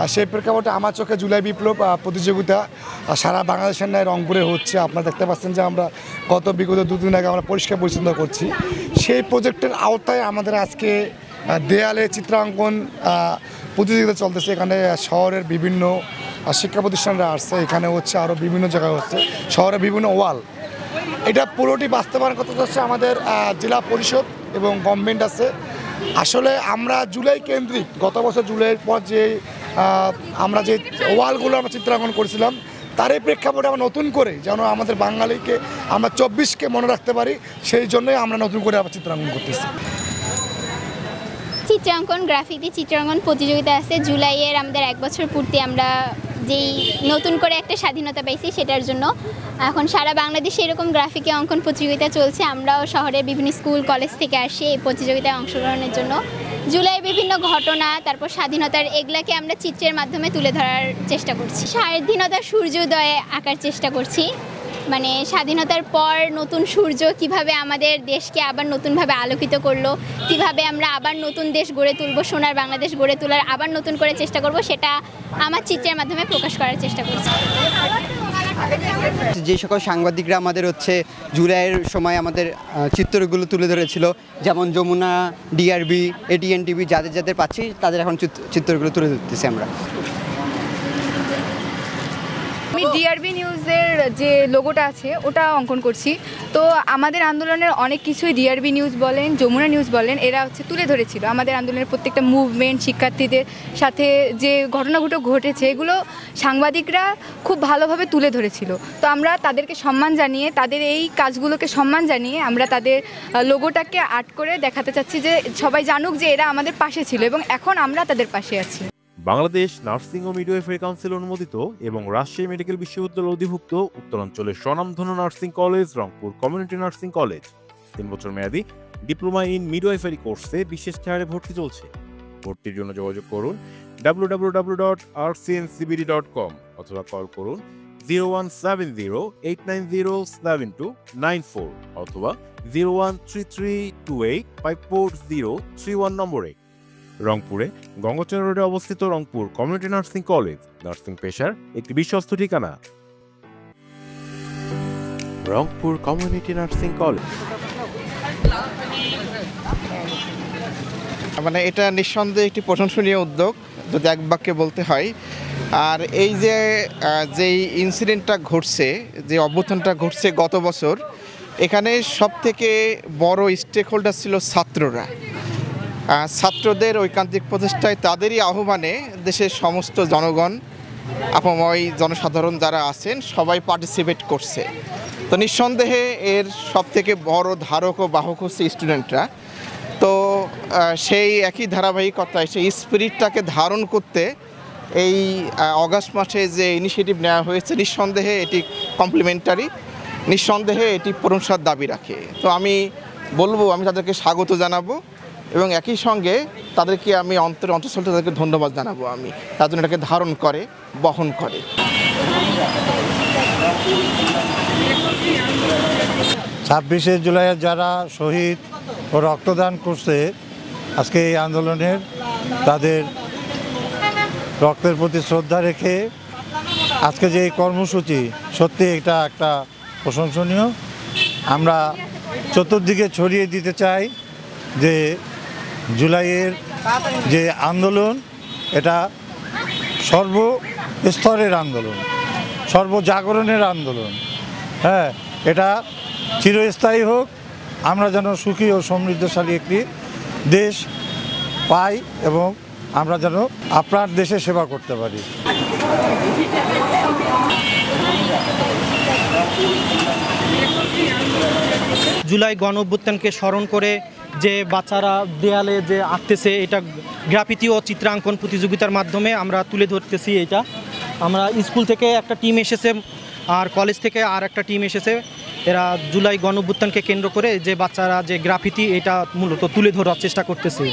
আর সেই প্রেক্ষাপটে আমার চোখে জুলাই বিপ্লব প্রতিযোগিতা সারা বাংলাদেশের ন্যায় রংপুরে হচ্ছে। আপনারা দেখতে পাচ্ছেন যে আমরা বিগত দুদিন আগে আমরা পরিষ্কার পরিচ্ছন্ন করছি। সেই প্রজেক্টের আওতায় আমাদের আজকে দেয়ালে চিত্রাঙ্কন প্রতিযোগিতা চলতেছে। এখানে শহরের বিভিন্ন শিক্ষা প্রতিষ্ঠানরা আসছে, এখানে হচ্ছে আরও বিভিন্ন জায়গায় হচ্ছে, শহরের বিভিন্ন ওয়াল। এটা পুরোটি বাস্তবায়ন করতে হচ্ছে আমাদের জেলা পরিষদ এবং গভর্নমেন্ট আছে। আসলে আমরা জুলাই কেন্দ্রিক গত বছর জুলাইয়ের পর যে আমরা যে ওয়ালগুলো আমরা চিত্রাঙ্কন করেছিলাম তারই প্রেক্ষাপটে আমরা নতুন করে যেন আমাদের বাঙালিকে আমরা 24কে মনে রাখতে পারি, সেই জন্যই আমরা নতুন করে আবার চিত্রাঙ্কন করতেছি। চিত্রাঙ্কন গ্রাফিতি চিত্রাঙ্কন প্রতিযোগিতা আছে জুলাইয়ের আমাদের 1 বছর পূর্তি। আমরা যেই নতুন করে একটা স্বাধীনতা পাইছি সেটার জন্য এখন সারা বাংলাদেশে এরকম গ্রাফিকে অঙ্কন প্রতিযোগিতা চলছে। আমরাও শহরের বিভিন্ন স্কুল কলেজ থেকে আসি এই প্রতিযোগিতায় অংশগ্রহণের জন্য। জুলাইয়ের বিভিন্ন ঘটনা, তারপর স্বাধীনতার, এগুলাকে আমরা চিত্রের মাধ্যমে তুলে ধরার চেষ্টা করছি। স্বাধীনতার সূর্যোদয়ে আঁকার চেষ্টা করছি, মানে স্বাধীনতার পর নতুন সূর্য কিভাবে আমাদের দেশকে আবার নতুনভাবে আলোকিত করলো, কিভাবে আমরা আবার নতুন দেশ গড়ে তুলব, সোনার বাংলাদেশ গড়ে তোলার আবার নতুন করে চেষ্টা করব, সেটা আমার চিত্রের মাধ্যমে প্রকাশ করার চেষ্টা করছি। যে সকল সাংবাদিকরা আমাদের জুলাইয়ের সময় আমাদের চিত্রগুলো তুলে ধরেছিল, যেমন যমুনা, ডিআরবি, এটিএন টিভি, যাদের পাচ্ছি তাদের এখন চিত্রগুলো তুলে ধরতেছি আমরা। আমি ডিআরবি নিউজের যে লোগোটা আছে ওটা অঙ্কন করছি। তো আমাদের আন্দোলনের অনেক কিছুই ডিআরবি নিউজ বলেন, যমুনা নিউজ বলেন, এরা তুলে ধরেছিল আমাদের আন্দোলনের প্রত্যেকটা মুভমেন্ট, শিক্ষার্থীদের সাথে যে ঘটনাগুলো ঘটেছে এগুলো সাংবাদিকরা খুব ভালোভাবে তুলে ধরেছিল। তো আমরা তাদেরকে সম্মান জানিয়ে, তাদের এই কাজগুলোকে সম্মান জানিয়ে আমরা তাদের লোগোটাকে আর্ট করে দেখাতে চাচ্ছি যে সবাই জানুক যে এরা আমাদের পাশে ছিল এবং এখন আমরা তাদের পাশে আছি। বাংলাদেশ নার্সিং ও মিডওয়াইফারি কাউন্সিল অনুমোদিত এবং রাজশাহী মেডিকেল বিশ্ববিদ্যালয় অধিভুক্ত উত্তরাঞ্চলের স্বনামধন্য nursing college Rangpur community nursing college 3 বছর মেয়াদী ডিপ্লোমা ইন মিডওয়াইফারি কোর্সে বিশেষ ছাড়ে ভর্তি চলছে। ভর্তির জন্য যোগাযোগ করুন www.rcncbd.com অথবা কল করুন 01708907294 অথবা 0133285431 নম্বরে। রংপুরে গঙ্গাচড়া রোডে অবস্থিত Rangpur community nursing college nursing পেশার একটি বিশ্বস্ত ঠিকানা। রংপুর কমিউনিটি নার্সিং কলেজ মানে এটা নিঃসন্দেহে একটি প্রশংসনীয় উদ্যোগ যদি এক বাক্যে বলতে হয়। আর এই যেই ইনসিডেন্টটা ঘটছে, যে অভ্যুত্থানটা ঘটছে গত বছর, এখানে সবথেকে বড় স্টেক হোল্ডার ছিল ছাত্ররা। ছাত্রদের ঐকান্তিক প্রচেষ্টায়, তাদেরই আহ্বানে দেশের সমস্ত জনগণ, আপাময় জনসাধারণ যারা আছেন সবাই পার্টিসিপেট করছে। তো নিঃসন্দেহে এর সবথেকে বড় ধারক ও বাহক হচ্ছে স্টুডেন্টরা। তো সেই একই ধারাবাহিকতায় সেই স্পিরিটটাকে ধারণ করতে এই অগাস্ট মাসে যে ইনিশিয়েটিভ নেওয়া হয়েছে, নিঃসন্দেহে এটি কমপ্লিমেন্টারি, নিঃসন্দেহে এটি প্রশংসার দাবি রাখে। তো আমি বলবো, আমি তাদেরকে স্বাগত জানাবো এবং একই সঙ্গে তাদেরকে আমি অন্তঃস্থল তাদেরকে ধন্যবাদ জানাবো আমি, তার জন্য এটাকে ধারণ করে, বহন করে। 26শে জুলাই যারা শহীদ ও রক্তদান করছে আজকে এই আন্দোলনের, তাদের রক্তের প্রতি শ্রদ্ধা রেখে আজকে যে কর্মসূচি, সত্যি এটা একটা প্রশংসনীয়। আমরা চতুর্দিকে ছড়িয়ে দিতে চাই যে জুলাইয়ের যে আন্দোলন, এটা সর্বস্তরের আন্দোলন, সর্বজাগরণের আন্দোলন। হ্যাঁ, এটা চিরস্থায়ী হোক, আমরা যেন সুখী ও সমৃদ্ধশালী একটি দেশ পাই এবং আমরা যেন আপনার দেশে সেবা করতে পারি। জুলাই গণ অভ্যুত্থানকে স্মরণ করে যে বাচ্চারা দেয়ালে যে আঁকতেছে, এটা গ্রাফিতি ও চিত্রাঙ্কন প্রতিযোগিতার মাধ্যমে আমরা তুলে ধরতেছি। এটা আমরা স্কুল থেকে একটা টিম এসেছে আর কলেজ থেকে আর একটা টিম এসেছে। এরা জুলাই গণ অভ্যুত্থানকে কেন্দ্র করে যে বাচ্চারা যে গ্রাফিতি, এটা মূলত তুলে ধরার চেষ্টা করতেছে।